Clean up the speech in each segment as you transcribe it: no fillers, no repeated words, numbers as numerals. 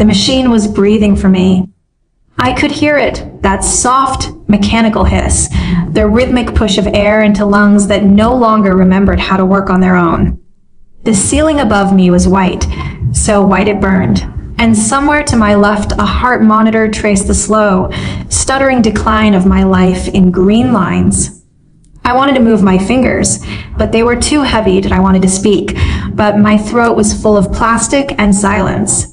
The machine was breathing for me. I could hear it, that soft, mechanical hiss, the rhythmic push of air into lungs that no longer remembered how to work on their own. The ceiling above me was white, so white it burned, and somewhere to my left a heart monitor traced the slow, stuttering decline of my life in green lines. I wanted to move my fingers, but they were too heavy that I wanted to speak, but my throat was full of plastic and silence.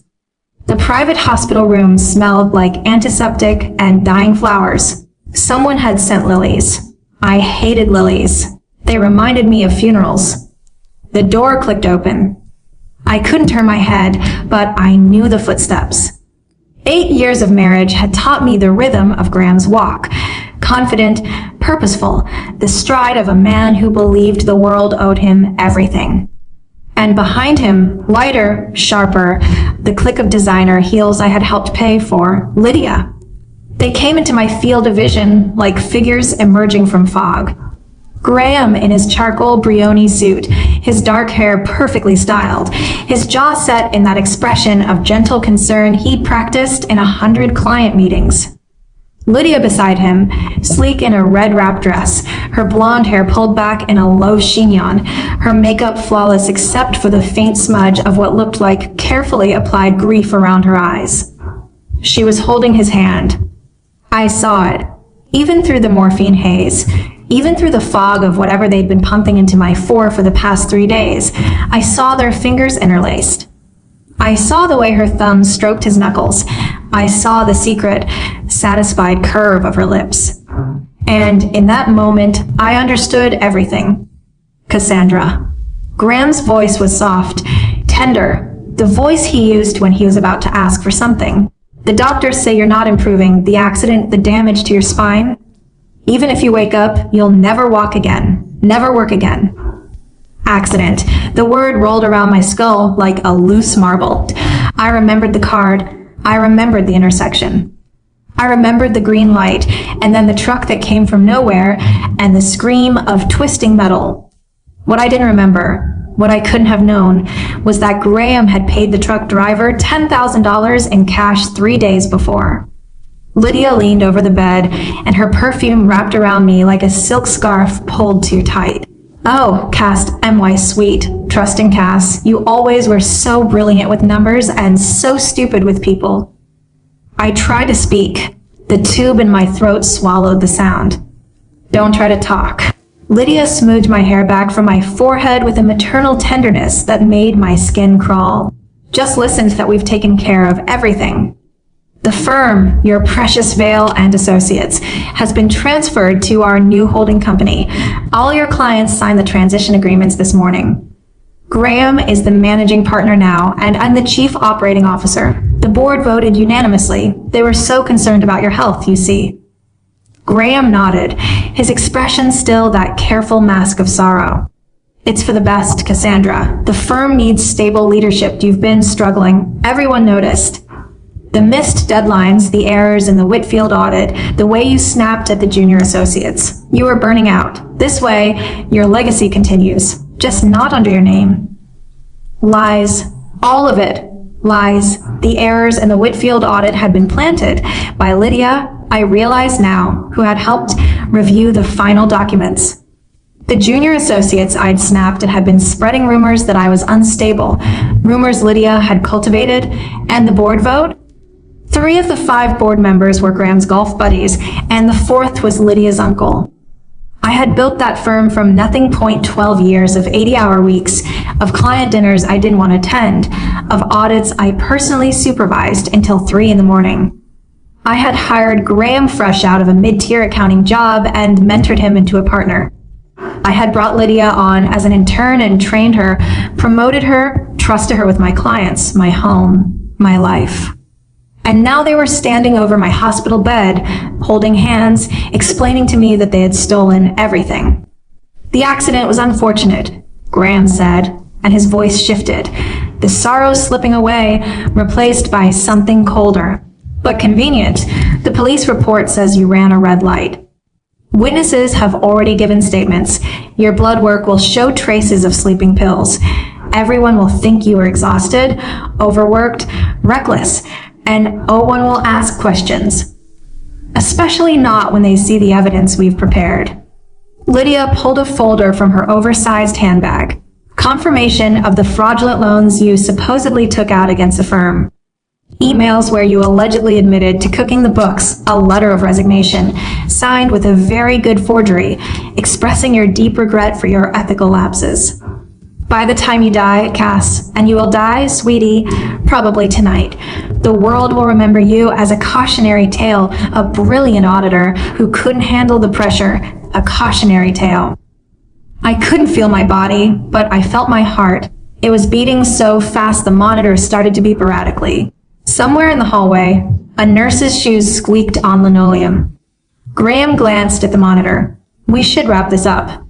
The private hospital room smelled like antiseptic and dying flowers. Someone had sent lilies. I hated lilies. They reminded me of funerals. The door clicked open. I couldn't turn my head, but I knew the footsteps. 8 years of marriage had taught me the rhythm of Graham's walk. Confident, purposeful, the stride of a man who believed the world owed him everything. And behind him, lighter, sharper, the click of designer heels I had helped pay for, Lydia. They came into my field of vision like figures emerging from fog. Graham in his charcoal Brioni suit, his dark hair perfectly styled, his jaw set in that expression of gentle concern he practiced in 100 client meetings. Lydia beside him, sleek in a red wrap dress, her blonde hair pulled back in a low chignon, her makeup flawless except for the faint smudge of what looked like carefully applied grief around her eyes. She was holding his hand. I saw it, even through the morphine haze, even through the fog of whatever they'd been pumping into my for the past 3 days. I saw their fingers interlaced. I saw the way her thumbs stroked his knuckles. I saw the secret, satisfied curve of her lips. And in that moment, I understood everything. Cassandra. Graham's voice was soft, tender, the voice he used when he was about to ask for something. The doctors say you're not improving, the accident, the damage to your spine. Even if you wake up, you'll never walk again, never work again. Accident. The word rolled around my skull like a loose marble. I remembered the card. I remembered the intersection. I remembered the green light, and then the truck that came from nowhere, and the scream of twisting metal. What I didn't remember, what I couldn't have known, was that Graham had paid the truck driver $10,000 in cash 3 days before. Lydia leaned over the bed, and her perfume wrapped around me like a silk scarf pulled too tight. Oh, Cass, M.Y. sweet, trusting Cass, you always were so brilliant with numbers and so stupid with people. I tried to speak. The tube in my throat swallowed the sound. Don't try to talk. Lydia smoothed my hair back from my forehead with a maternal tenderness that made my skin crawl. Just listen that we've taken care of everything. The firm, your precious Vale and Associates, has been transferred to our new holding company. All your clients signed the transition agreements this morning. Graham is the managing partner now, and I'm the chief operating officer. The board voted unanimously. They were so concerned about your health, you see. Graham nodded, his expression still that careful mask of sorrow. It's for the best, Cassandra. The firm needs stable leadership. You've been struggling. Everyone noticed. The missed deadlines, the errors in the Whitfield audit, the way you snapped at the junior associates. You were burning out. This way, your legacy continues, just not under your name. Lies. All of it. Lies. The errors in the Whitfield audit had been planted by Lydia, I realize now, who had helped review the final documents. The junior associates I'd snapped and had been spreading rumors that I was unstable, rumors Lydia had cultivated, and the board vote? 3 of the 5 board members were Graham's golf buddies, and the 4th was Lydia's uncle. I had built that firm from nothing. 12 years of 80-hour weeks, of client dinners I didn't want to attend, of audits I personally supervised until 3 in the morning. I had hired Graham fresh out of a mid-tier accounting job and mentored him into a partner. I had brought Lydia on as an intern and trained her, promoted her, trusted her with my clients, my home, my life. And now they were standing over my hospital bed, holding hands, explaining to me that they had stolen everything. The accident was unfortunate, Graham said, and his voice shifted, the sorrow slipping away, replaced by something colder. But convenient. The police report says you ran a red light. Witnesses have already given statements. Your blood work will show traces of sleeping pills. everyone will think you are exhausted, overworked, reckless, and no one will ask questions. Especially not when they see the evidence we've prepared. Lydia pulled a folder from her oversized handbag. Confirmation of the fraudulent loans you supposedly took out against the firm. Emails where you allegedly admitted to cooking the books, a letter of resignation, signed with a very good forgery, expressing your deep regret for your ethical lapses. By the time you die, Cass, and you will die, sweetie, probably tonight, the world will remember you as a cautionary tale, a brilliant auditor who couldn't handle the pressure, a cautionary tale. I couldn't feel my body, but I felt my heart. It was beating so fast the monitor started to beep erratically. Somewhere in the hallway, a nurse's shoes squeaked on linoleum. Graham glanced at the monitor. We should wrap this up.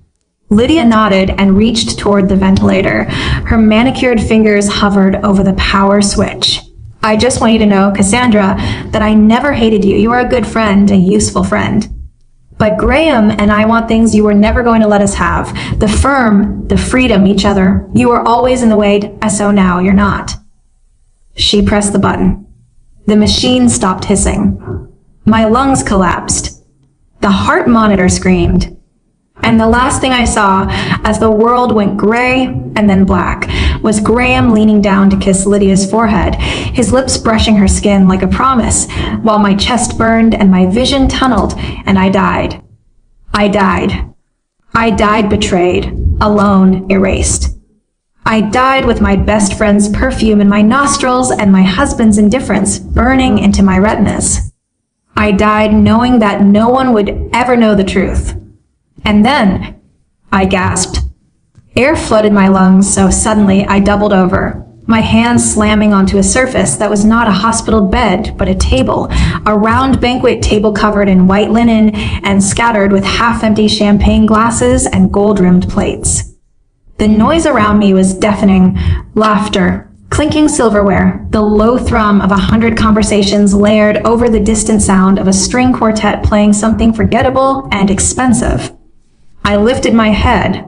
Lydia nodded and reached toward the ventilator. Her manicured fingers hovered over the power switch. I just want you to know, Cassandra, that I never hated you. You are a good friend, a useful friend. But Graham and I want things you were never going to let us have. The firm, the freedom, each other. You were always in the way, so now you're not. She pressed the button. The machine stopped hissing. My lungs collapsed. The heart monitor screamed. And the last thing I saw, as the world went gray and then black, was Graham leaning down to kiss Lydia's forehead, his lips brushing her skin like a promise, while my chest burned and my vision tunneled, and I died. I died. I died betrayed, alone, erased. I died with my best friend's perfume in my nostrils and my husband's indifference burning into my retinas. I died knowing that no one would ever know the truth. And then, I gasped. Air flooded my lungs so suddenly I doubled over, my hands slamming onto a surface that was not a hospital bed, but a table, a round banquet table covered in white linen and scattered with half-empty champagne glasses and gold-rimmed plates. The noise around me was deafening, laughter, clinking silverware, the low thrum of 100 conversations layered over the distant sound of a string quartet playing something forgettable and expensive. I lifted my head.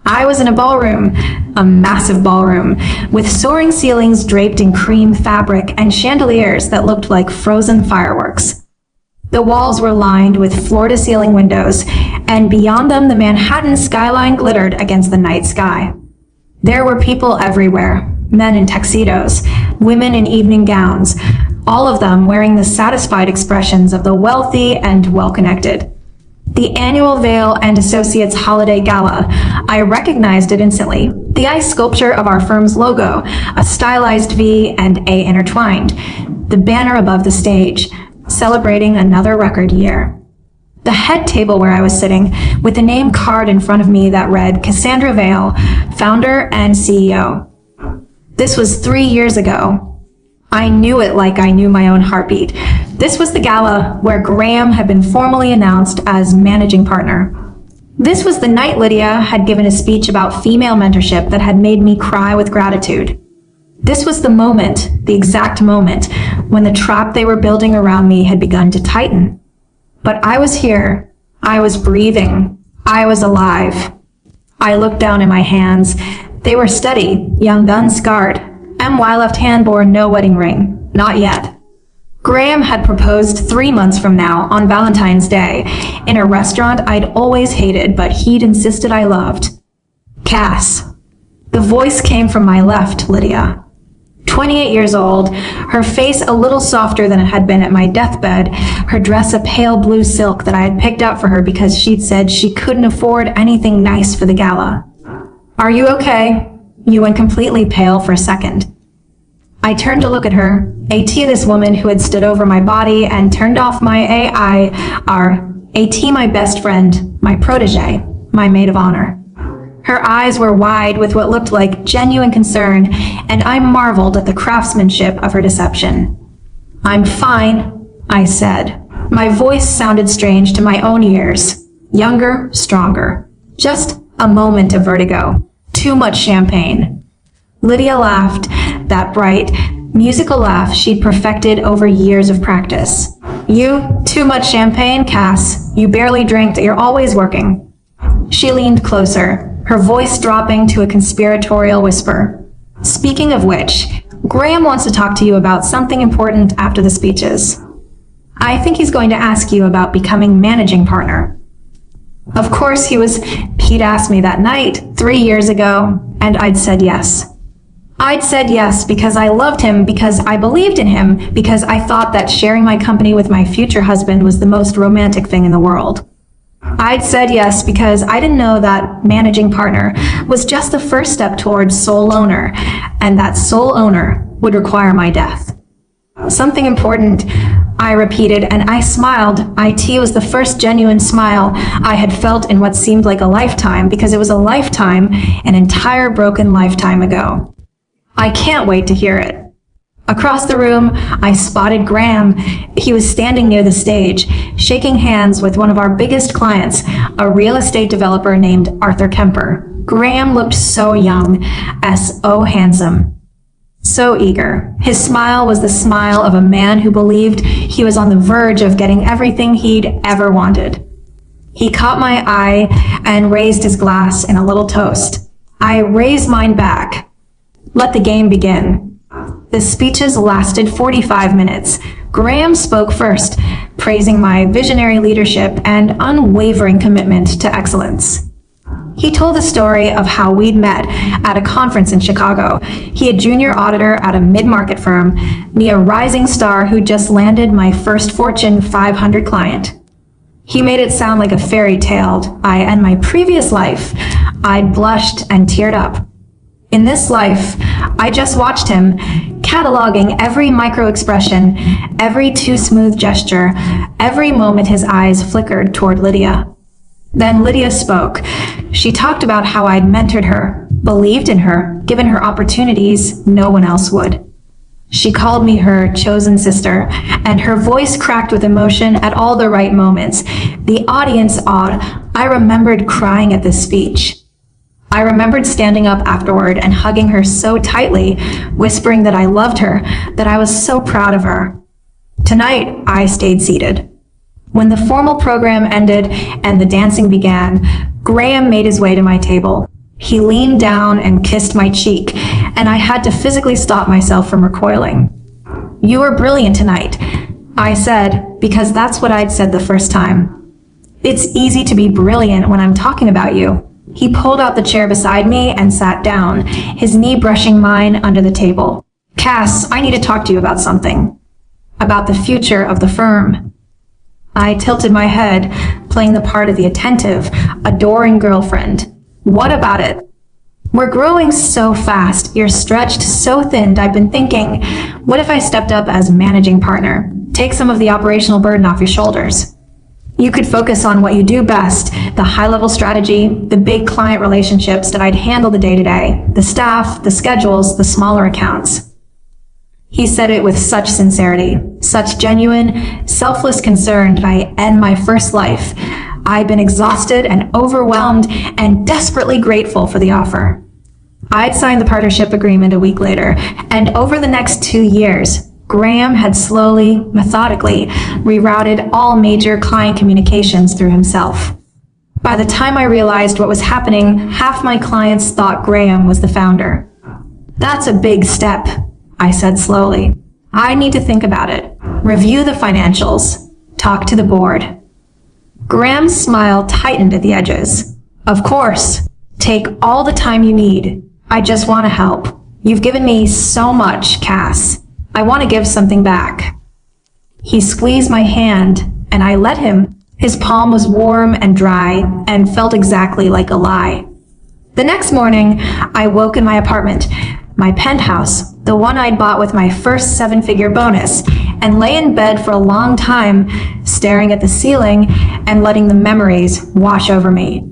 I was in a ballroom, a massive ballroom, with soaring ceilings draped in cream fabric and chandeliers that looked like frozen fireworks. The walls were lined with floor-to-ceiling windows, and beyond them the Manhattan skyline glittered against the night sky. There were people everywhere, men in tuxedos, women in evening gowns, all of them wearing the satisfied expressions of the wealthy and well-connected. The annual Vail and Associates Holiday Gala. I recognized it instantly. The ice sculpture of our firm's logo, a stylized V and A intertwined. The banner above the stage, celebrating another record year. The head table where I was sitting, with the name card in front of me that read Cassandra Vail, founder and CEO. This was 3 years ago. I knew it like I knew my own heartbeat. This was the gala where Graham had been formally announced as managing partner. This was the night Lydia had given a speech about female mentorship that had made me cry with gratitude. This was the moment, the exact moment, when the trap they were building around me had begun to tighten. But I was here. I was breathing. I was alive. I looked down at my hands. They were steady, young unscarred. My left hand bore no wedding ring. Not yet. Graham had proposed 3 months from now, on Valentine's Day, in a restaurant I'd always hated, but he'd insisted I loved. Cass. The voice came from my left, Lydia. 28 years old, her face a little softer than it had been at my deathbed, her dress a pale blue silk that I had picked out for her because she'd said she couldn't afford anything nice for the gala. Are you okay? You went completely pale for a second. I turned to look at her, AT this woman who had stood over my body and turned off my AT my best friend, my protege, my maid of honor. Her eyes were wide with what looked like genuine concern, and I marveled at the craftsmanship of her deception. I'm fine, I said. My voice sounded strange to my own ears. Younger, stronger. Just a moment of vertigo. Too much champagne. Lydia laughed, that bright, musical laugh she'd perfected over years of practice. You, too much champagne, Cass. You barely drink, you're always working. She leaned closer, her voice dropping to a conspiratorial whisper. "Speaking of which, Graham wants to talk to you about something important after the speeches. I think he's going to ask you about becoming managing partner." Of course, he'd asked me that night, 3 years ago, and I'd said yes. I'd said yes because I loved him, because I believed in him, because I thought that sharing my company with my future husband was the most romantic thing in the world. I'd said yes because I didn't know that managing partner was just the first step towards sole owner, and that sole owner would require my death. "Something important," I repeated, and I smiled. IT was the first genuine smile I had felt in what seemed like a lifetime, because it was a lifetime, an entire broken lifetime ago. "I can't wait to hear it." Across the room, I spotted Graham. He was standing near the stage, shaking hands with one of our biggest clients, a real estate developer named Arthur Kemper. Graham looked so young, so handsome, so eager. His smile was the smile of a man who believed he was on the verge of getting everything he'd ever wanted. He caught my eye and raised his glass in a little toast. I raised mine back. Let the game begin. The speeches lasted 45 minutes. Graham spoke first, praising my visionary leadership and unwavering commitment to excellence. He told the story of how we'd met at a conference in Chicago. He a junior auditor at a mid-market firm, me a rising star who just landed my first Fortune 500 client. He made it sound like a fairy tale. In my previous life, I'd blushed and teared up. In this life, I just watched him, cataloging every micro-expression, every too-smooth gesture, every moment his eyes flickered toward Lydia. Then Lydia spoke. She talked about how I'd mentored her, believed in her, given her opportunities no one else would. She called me her chosen sister, and her voice cracked with emotion at all the right moments. The audience awed. I remembered crying at this speech. I remembered standing up afterward and hugging her so tightly, whispering that I loved her, that I was so proud of her. Tonight, I stayed seated. When the formal program ended and the dancing began, Graham made his way to my table. He leaned down and kissed my cheek, and I had to physically stop myself from recoiling. "You were brilliant tonight," I said, because that's what I'd said the first time. "It's easy to be brilliant when I'm talking about you." He pulled out the chair beside me and sat down, his knee brushing mine under the table. "Cass, I need to talk to you about something. About the future of the firm." I tilted my head, playing the part of the attentive, adoring girlfriend. "What about it?" "We're growing so fast. You're stretched so thin. I've been thinking, what if I stepped up as managing partner? Take some of the operational burden off your shoulders. You could focus on what you do best, the high-level strategy, the big client relationships that I'd handle the day-to-day, the staff, the schedules, the smaller accounts." He said it with such sincerity, such genuine, selfless concern that I end my first life. I'd been exhausted and overwhelmed and desperately grateful for the offer. I'd signed the partnership agreement a week later, and over the next 2 years, Graham had slowly, methodically, rerouted all major client communications through himself. By the time I realized what was happening, half my clients thought Graham was the founder. "That's a big step," I said slowly. "I need to think about it, review the financials, talk to the board." Graham's smile tightened at the edges. "Of course, take all the time you need. I just want to help. You've given me so much, Cass. I want to give something back." He squeezed my hand, and I let him. His palm was warm and dry, and felt exactly like a lie. The next morning, I woke in my apartment, my penthouse, the one I'd bought with my first 7-figure bonus, and lay in bed for a long time, staring at the ceiling and letting the memories wash over me.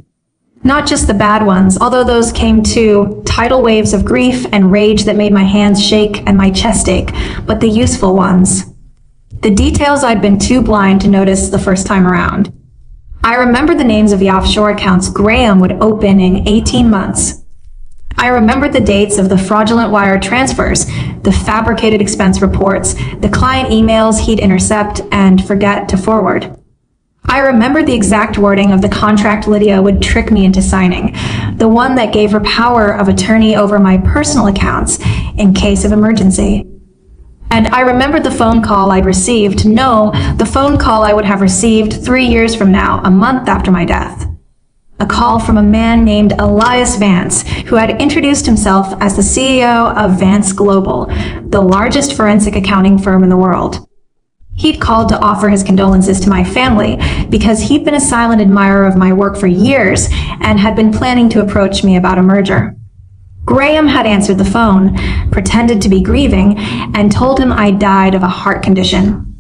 Not just the bad ones, although those came too, tidal waves of grief and rage that made my hands shake and my chest ache, but the useful ones. The details I'd been too blind to notice the first time around. I remembered the names of the offshore accounts Graham would open in 18 months. I remembered the dates of the fraudulent wire transfers, the fabricated expense reports, the client emails he'd intercept and forget to forward. I remembered the exact wording of the contract Lydia would trick me into signing, the one that gave her power of attorney over my personal accounts in case of emergency. And I remembered the phone call I'd received, no, the phone call I would have received 3 years from now, a month after my death. A call from a man named Elias Vance, who had introduced himself as the CEO of Vance Global, the largest forensic accounting firm in the world. He'd called to offer his condolences to my family because he'd been a silent admirer of my work for years and had been planning to approach me about a merger. Graham had answered the phone, pretended to be grieving, and told him I died of a heart condition.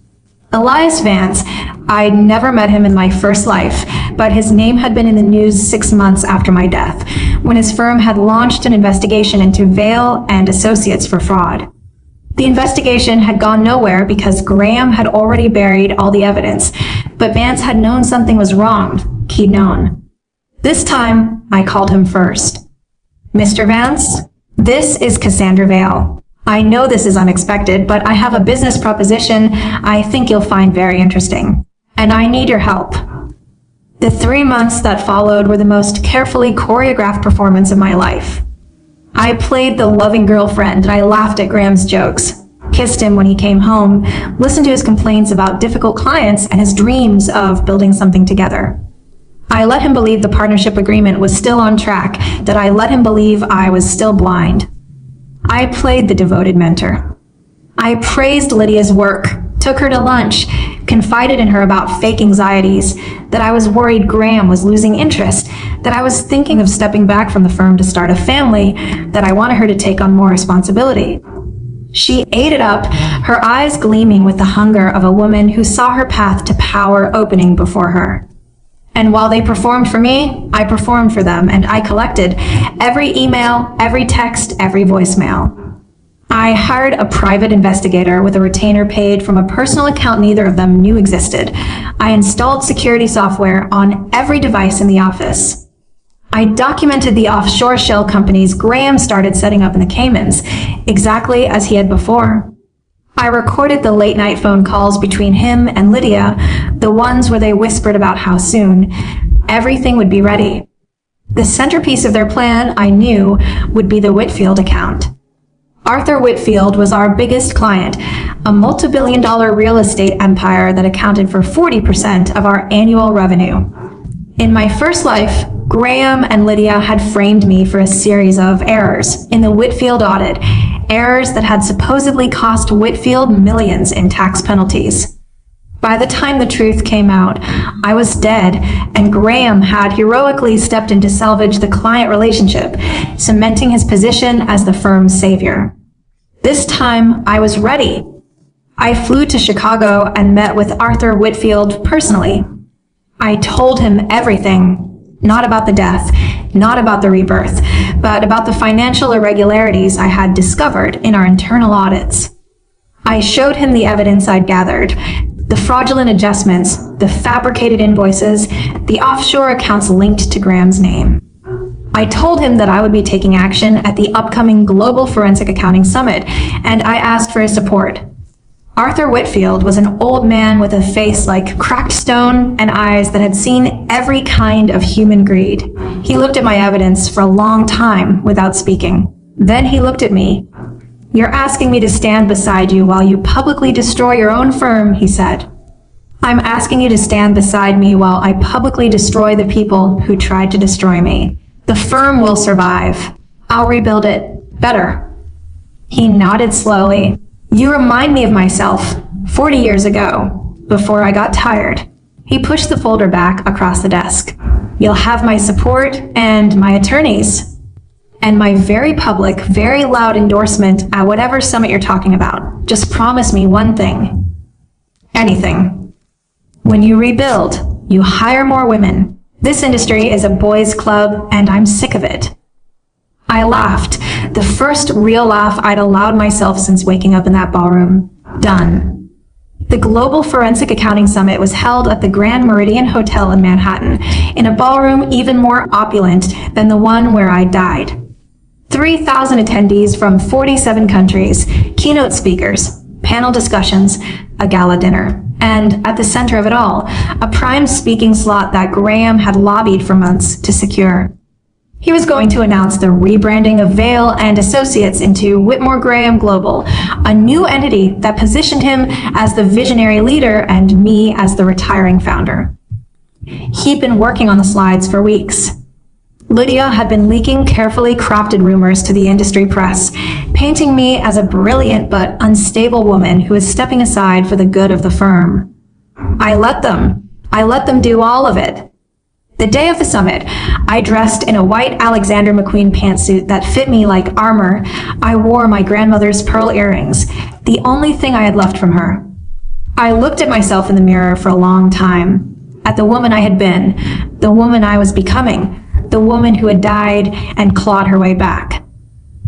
Elias Vance, I'd never met him in my first life, but his name had been in the news 6 months after my death, when his firm had launched an investigation into Vail and Associates for fraud. The investigation had gone nowhere because Graham had already buried all the evidence, but Vance had known something was wrong. He'd known. This time, I called him first. Mr. Vance, this is Cassandra Vail. I know this is unexpected, but I have a business proposition I think you'll find very interesting, and I need your help. The 3 months that followed were the most carefully choreographed performance of my life. I played the loving girlfriend, and I laughed at Graham's jokes, kissed him when he came home, listened to his complaints about difficult clients and his dreams of building something together. I let him believe the partnership agreement was still on track, that I let him believe I was still blind. I played the devoted mentor. I praised Lydia's work, took her to lunch, confided in her about fake anxieties, that I was worried Graham was losing interest, that I was thinking of stepping back from the firm to start a family, that I wanted her to take on more responsibility. She ate it up, her eyes gleaming with the hunger of a woman who saw her path to power opening before her. And while they performed for me, I performed for them, and I collected every email, every text, every voicemail. I hired a private investigator with a retainer paid from a personal account neither of them knew existed. I installed security software on every device in the office. I documented the offshore shell companies Graham started setting up in the Caymans, exactly as he had before. I recorded the late-night phone calls between him and Lydia, the ones where they whispered about how soon. Everything would be ready. The centerpiece of their plan, I knew, would be the Whitfield account. Arthur Whitfield was our biggest client, a multi-billion-dollar real estate empire that accounted for 40% of our annual revenue. In my first life, Graham and Lydia had framed me for a series of errors in the Whitfield audit, errors that had supposedly cost Whitfield millions in tax penalties. By the time the truth came out, I was dead, and Graham had heroically stepped in to salvage the client relationship, cementing his position as the firm's savior. This time, I was ready. I flew to Chicago and met with Arthur Whitfield personally. I told him everything, not about the death, not about the rebirth, but about the financial irregularities I had discovered in our internal audits. I showed him the evidence I'd gathered, the fraudulent adjustments, the fabricated invoices, the offshore accounts linked to Graham's name. I told him that I would be taking action at the upcoming Global Forensic Accounting Summit, and I asked for his support. Arthur Whitfield was an old man with a face like cracked stone and eyes that had seen every kind of human greed. He looked at my evidence for a long time without speaking. Then he looked at me. "You're asking me to stand beside you while you publicly destroy your own firm," he said. "I'm asking you to stand beside me while I publicly destroy the people who tried to destroy me. The firm will survive. I'll rebuild it better." He nodded slowly. "You remind me of myself 40 years ago, before I got tired." He pushed the folder back across the desk. "You'll have my support and my attorneys, and my very public, very loud endorsement at whatever summit you're talking about. Just promise me one thing. Anything. When you rebuild, you hire more women. This industry is a boys' club, and I'm sick of it." I laughed, the first real laugh I'd allowed myself since waking up in that ballroom. Done. The Global Forensic Accounting Summit was held at the Grand Meridian Hotel in Manhattan, in a ballroom even more opulent than the one where I died. 3,000 attendees from 47 countries, keynote speakers, panel discussions, a gala dinner. And at the center of it all, a prime speaking slot that Graham had lobbied for months to secure. He was going to announce the rebranding of Vail and Associates into Whitmore Graham Global, a new entity that positioned him as the visionary leader and me as the retiring founder. He'd been working on the slides for weeks. Lydia had been leaking carefully crafted rumors to the industry press, painting me as a brilliant but unstable woman who is stepping aside for the good of the firm. I let them do all of it. The day of the summit, I dressed in a white Alexander McQueen pantsuit that fit me like armor. I wore my grandmother's pearl earrings, the only thing I had left from her. I looked at myself in the mirror for a long time, at the woman I had been, the woman I was becoming, the woman who had died and clawed her way back.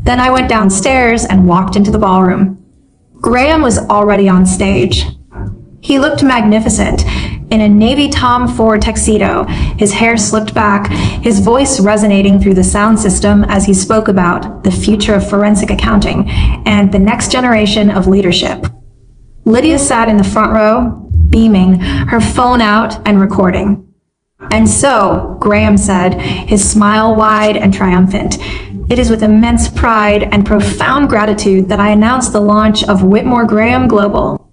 Then I went downstairs and walked into the ballroom. Graham was already on stage. He looked magnificent, in a navy Tom Ford tuxedo, his hair slicked back, his voice resonating through the sound system as he spoke about the future of forensic accounting and the next generation of leadership. Lydia sat in the front row, beaming, her phone out and recording. And so, Graham said, his smile wide and triumphant, it is with immense pride and profound gratitude that I announce the launch of Whitmore Graham Global.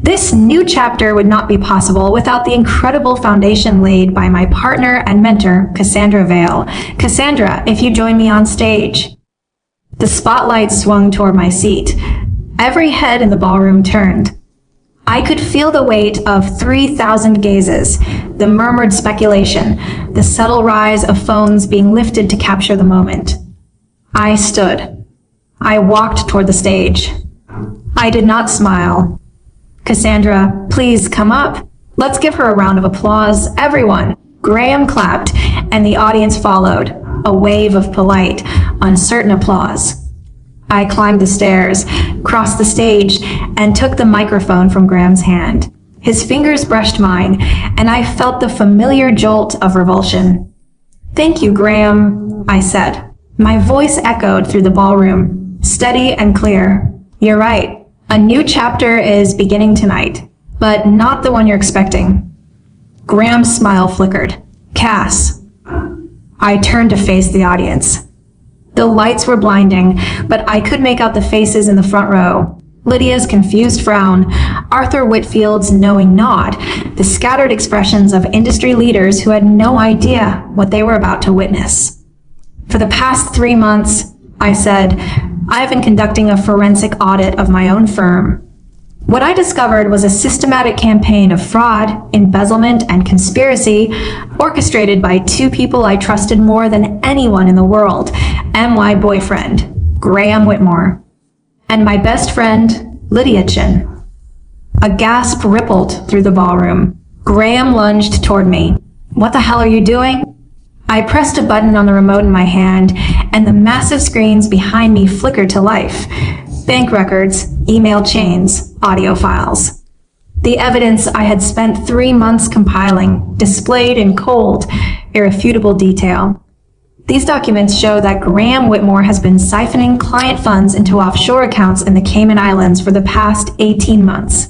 This new chapter would not be possible without the incredible foundation laid by my partner and mentor, Cassandra Vail. Cassandra, if you join me on stage. The spotlight swung toward my seat. Every head in the ballroom turned. I could feel the weight of 3,000 gazes, the murmured speculation, the subtle rise of phones being lifted to capture the moment. I stood. I walked toward the stage. I did not smile. Cassandra, please come up. Let's give her a round of applause, everyone. Graham clapped, and the audience followed, a wave of polite, uncertain applause. I climbed the stairs, crossed the stage, and took the microphone from Graham's hand. His fingers brushed mine, and I felt the familiar jolt of revulsion. Thank you, Graham, I said. My voice echoed through the ballroom, steady and clear. You're right. A new chapter is beginning tonight, but not the one you're expecting. Graham's smile flickered. Cass. I turned to face the audience. The lights were blinding, but I could make out the faces in the front row. Lydia's confused frown, Arthur Whitfield's knowing nod, the scattered expressions of industry leaders who had no idea what they were about to witness. For the past 3 months, I said, I've been conducting a forensic audit of my own firm. What I discovered was a systematic campaign of fraud, embezzlement, and conspiracy orchestrated by 2 people I trusted more than anyone in the world, and my boyfriend, Graham Whitmore, and my best friend, Lydia Chin. A gasp rippled through the ballroom. Graham lunged toward me. What the hell are you doing? I pressed a button on the remote in my hand, and the massive screens behind me flickered to life. Bank records, email chains, audio files. The evidence I had spent 3 months compiling, displayed in cold, irrefutable detail. These documents show that Graham Whitmore has been siphoning client funds into offshore accounts in the Cayman Islands for the past 18 months.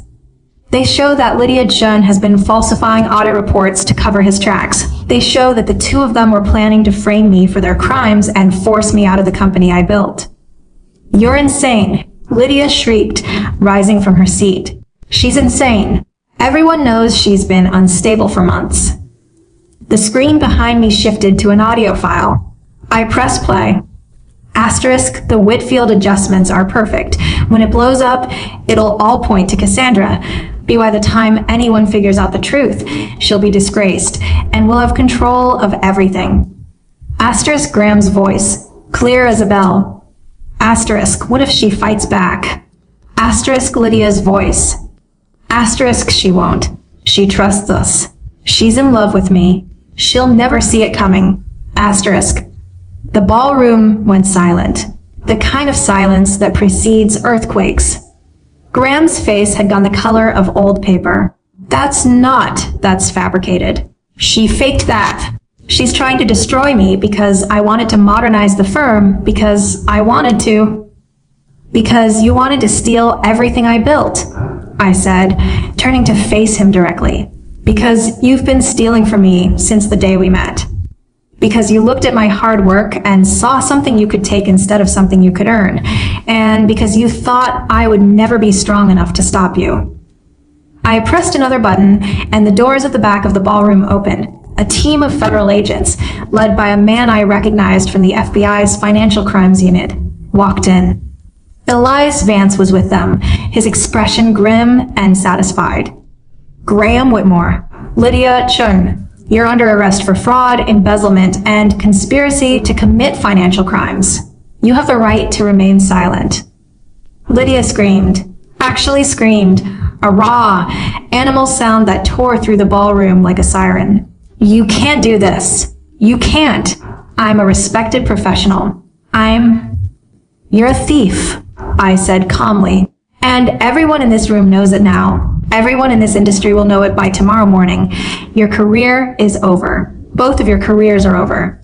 They show that Lydia Chun has been falsifying audit reports to cover his tracks. They show that the 2 of them were planning to frame me for their crimes and force me out of the company I built. You're insane, Lydia shrieked, rising from her seat. She's insane. Everyone knows she's been unstable for months. The screen behind me shifted to an audio file. I pressed play. Asterisk, the Whitfield adjustments are perfect. When it blows up, it'll all point to Cassandra. By the time anyone figures out the truth, she'll be disgraced, and we'll have control of everything. Asterisk Graham's voice, clear as a bell. Asterisk, what if she fights back? Asterisk Lydia's voice. Asterisk, she won't. She trusts us. She's in love with me. She'll never see it coming. Asterisk. The ballroom went silent, the kind of silence that precedes earthquakes. Graham's face had gone the color of old paper. That's fabricated. She faked that. She's trying to destroy me because I wanted to modernize the firm, because I wanted to. Because you wanted to steal everything I built. I said, turning to face him directly. Because you've been stealing from me since the day we met. Because you looked at my hard work and saw something you could take instead of something you could earn. And because you thought I would never be strong enough to stop you. I pressed another button, and the doors at the back of the ballroom opened. A team of federal agents, led by a man I recognized from the FBI's Financial Crimes Unit, walked in. Elias Vance was with them, his expression grim and satisfied. Graham Whitmore, Lydia Chun, you're under arrest for fraud, embezzlement, and conspiracy to commit financial crimes. You have the right to remain silent. Lydia screamed, actually screamed, a raw, animal sound that tore through the ballroom like a siren. You can't do this. You can't. I'm a respected professional. You're a thief, I said calmly. And everyone in this room knows it now. Everyone in this industry will know it by tomorrow morning. Your career is over. Both of your careers are over.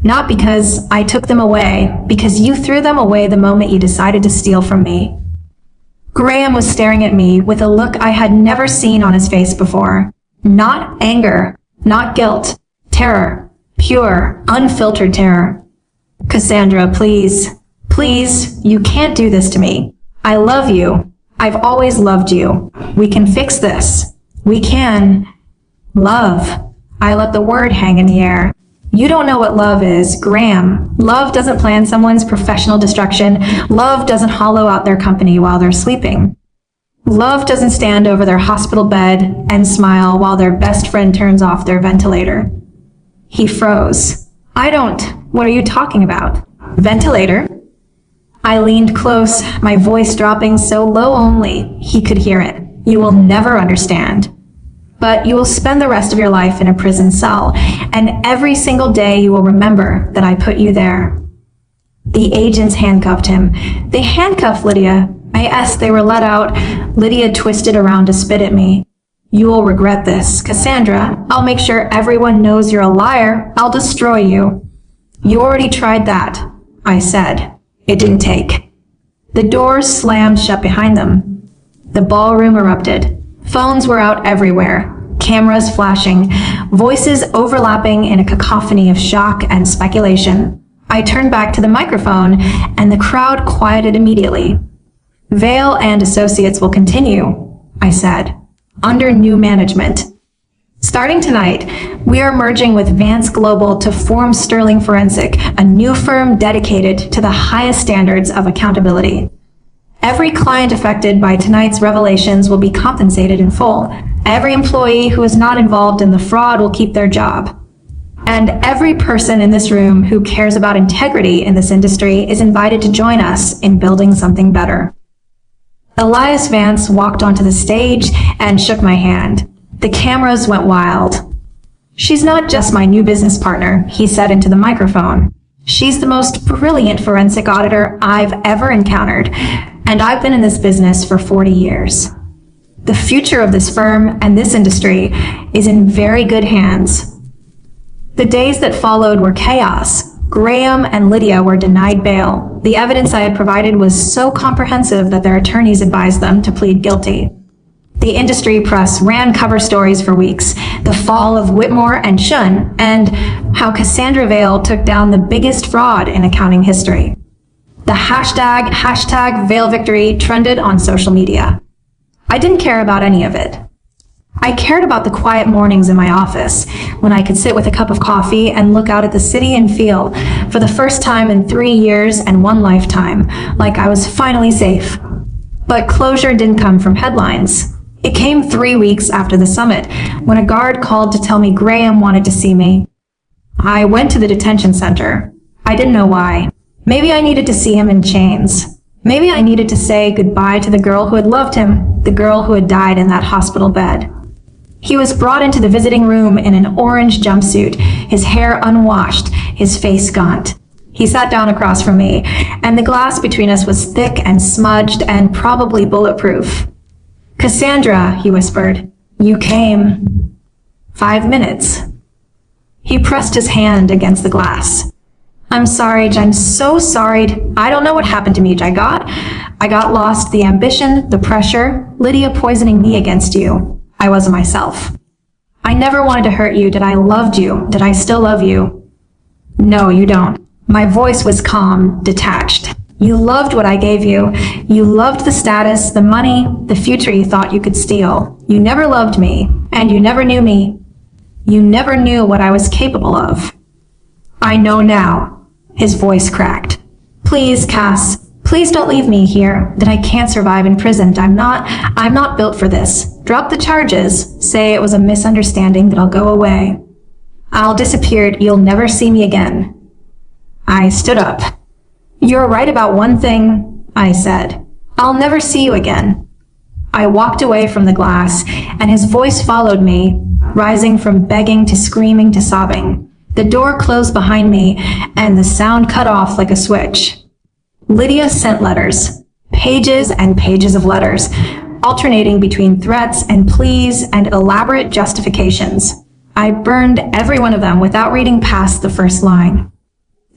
Not because I took them away, because you threw them away the moment you decided to steal from me. Graham was staring at me with a look I had never seen on his face before. Not anger, not guilt, terror, pure, unfiltered terror. Cassandra, please, please, you can't do this to me. I love you. I've always loved you. We can fix this. We can. Love. I let the word hang in the air. You don't know what love is, Graham. Love doesn't plan someone's professional destruction. Love doesn't hollow out their company while they're sleeping. Love doesn't stand over their hospital bed and smile while their best friend turns off their ventilator. He froze. What are you talking about? Ventilator? I leaned close, my voice dropping so low only he could hear it. You will never understand. But you will spend the rest of your life in a prison cell, and every single day you will remember that I put you there. The agents handcuffed him. They handcuffed Lydia. I asked, they were let out. Lydia twisted around to spit at me. You will regret this. Cassandra, I'll make sure everyone knows you're a liar. I'll destroy you. You already tried that, I said. It didn't take. The doors slammed shut behind them. The ballroom erupted. Phones were out everywhere. Cameras flashing. Voices overlapping in a cacophony of shock and speculation. I turned back to the microphone, and the crowd quieted immediately. Vale and Associates will continue, I said, under new management. Starting tonight, we are merging with Vance Global to form Sterling Forensic, a new firm dedicated to the highest standards of accountability. Every client affected by tonight's revelations will be compensated in full. Every employee who is not involved in the fraud will keep their job. And every person in this room who cares about integrity in this industry is invited to join us in building something better. Elias Vance walked onto the stage and shook my hand. The cameras went wild. She's not just my new business partner, he said into the microphone. She's the most brilliant forensic auditor I've ever encountered, and I've been in this business for 40 years. The future of this firm and this industry is in very good hands. The days that followed were chaos. Graham and Lydia were denied bail. The evidence I had provided was so comprehensive that their attorneys advised them to plead guilty. The industry press ran cover stories for weeks, the fall of Whitmore and Shun, and how Cassandra Vale took down the biggest fraud in accounting history. The hashtag Vale Victory trended on social media. I didn't care about any of it. I cared about the quiet mornings in my office, when I could sit with a cup of coffee and look out at the city and feel, for the first time in 3 years and 1 lifetime, like I was finally safe. But closure didn't come from headlines. It came 3 weeks after the summit, when a guard called to tell me Graham wanted to see me. I went to the detention center. I didn't know why. Maybe I needed to see him in chains. Maybe I needed to say goodbye to the girl who had loved him, the girl who had died in that hospital bed. He was brought into the visiting room in an orange jumpsuit, his hair unwashed, his face gaunt. He sat down across from me, and the glass between us was thick and smudged and probably bulletproof. Cassandra, he whispered, you came. 5 minutes. He pressed his hand against the glass. I'm sorry, I'm so sorry. I don't know what happened to me. I got lost. The ambition, the pressure, Lydia poisoning me against you. I wasn't myself. I never wanted to hurt you. Did I loved you? Did I still love you? No, you don't. My voice was calm, detached. You loved what I gave you. You loved the status, the money, the future you thought you could steal. You never loved me, and you never knew me. You never knew what I was capable of. I know now. His voice cracked. Please, Cass, please don't leave me here, that I can't survive imprisoned. I'm not built for this. Drop the charges. Say it was a misunderstanding, that I'll go away. I'll disappear. You'll never see me again. I stood up. You're right about one thing, I said. I'll never see you again. I walked away from the glass, and his voice followed me, rising from begging to screaming to sobbing. The door closed behind me, and the sound cut off like a switch. Lydia sent letters, pages and pages of letters, alternating between threats and pleas and elaborate justifications. I burned every one of them without reading past the first line.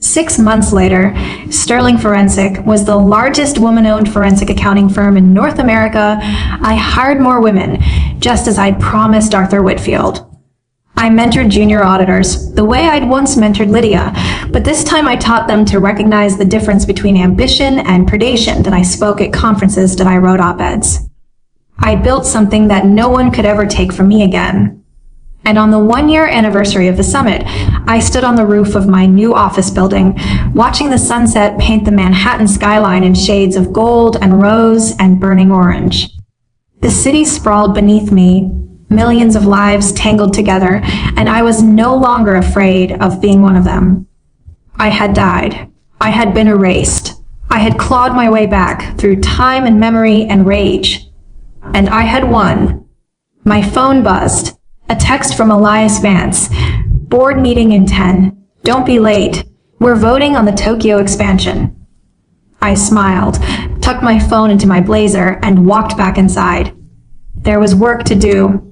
6 months later, Sterling Forensic was the largest woman-owned forensic accounting firm in North America. I hired more women, just as I'd promised Arthur Whitfield. I mentored junior auditors, the way I'd once mentored Lydia, but this time I taught them to recognize the difference between ambition and predation. That I spoke at conferences, that I wrote op-eds. I built something that no one could ever take from me again. And on the 1-year anniversary of the summit, I stood on the roof of my new office building, watching the sunset paint the Manhattan skyline in shades of gold and rose and burning orange. The city sprawled beneath me, millions of lives tangled together, and I was no longer afraid of being one of them. I had died. I had been erased. I had clawed my way back through time and memory and rage. And I had won. My phone buzzed. A text from Elias Vance. Board meeting in 10. Don't be late. We're voting on the Tokyo expansion. I smiled, tucked my phone into my blazer, and walked back inside. There was work to do.